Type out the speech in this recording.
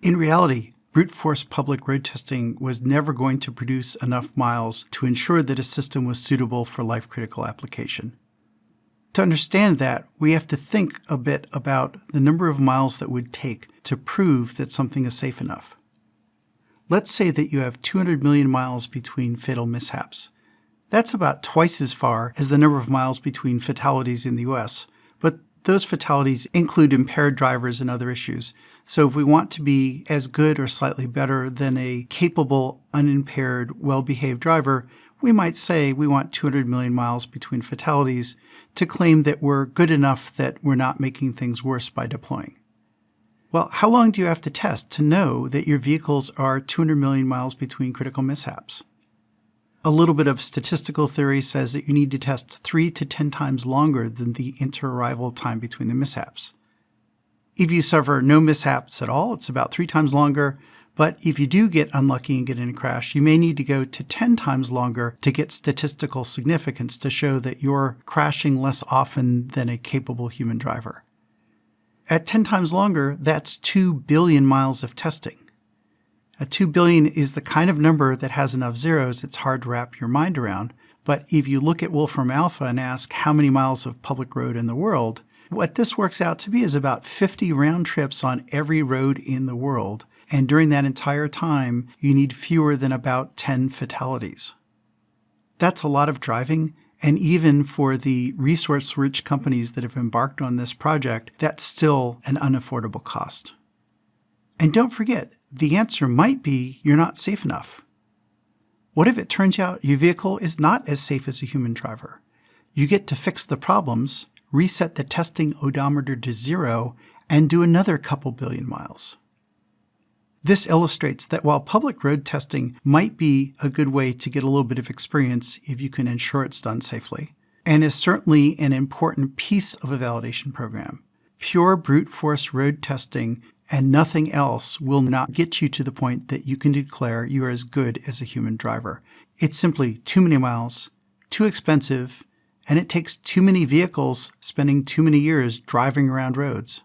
In reality, brute force public road testing was never going to produce enough miles to ensure that a system was suitable for life-critical application. To understand that, we have to think a bit about the number of miles that would take to prove that something is safe enough. Let's say that you have 200 million miles between fatal mishaps. That's about twice as far as the number of miles between fatalities in the US, but those fatalities include impaired drivers and other issues. So if we want to be as good or slightly better than a capable, unimpaired, well-behaved driver, we might say we want 200 million miles between fatalities to claim that we're good enough that we're not making things worse by deploying. Well, how long do you have to test to know that your vehicles are 200 million miles between critical mishaps? A little bit of statistical theory says that you need to test 3 to 10 times longer than the inter-arrival time between the mishaps. If you suffer no mishaps at all, it's about 3 times longer. But if you do get unlucky and get in a crash, you may need to go to 10 times longer to get statistical significance to show that you're crashing less often than a capable human driver. At 10 times longer, that's 2 billion miles of testing. 2 billion is the kind of number that has enough zeros it's hard to wrap your mind around. But if you look at Wolfram Alpha and ask how many miles of public road in the world, what this works out to be is about 50 round trips on every road in the world. And during that entire time, you need fewer than about 10 fatalities. That's a lot of driving, and even for the resource-rich companies that have embarked on this project, that's still an unaffordable cost. And don't forget, the answer might be you're not safe enough. What if it turns out your vehicle is not as safe as a human driver? You get to fix the problems, reset the testing odometer to 0, and do another couple billion miles. This illustrates that while public road testing might be a good way to get a little bit of experience if you can ensure it's done safely, and is certainly an important piece of a validation program, pure brute force road testing and nothing else will not get you to the point that you can declare you are as good as a human driver. It's simply too many miles, too expensive, and it takes too many vehicles spending too many years driving around roads.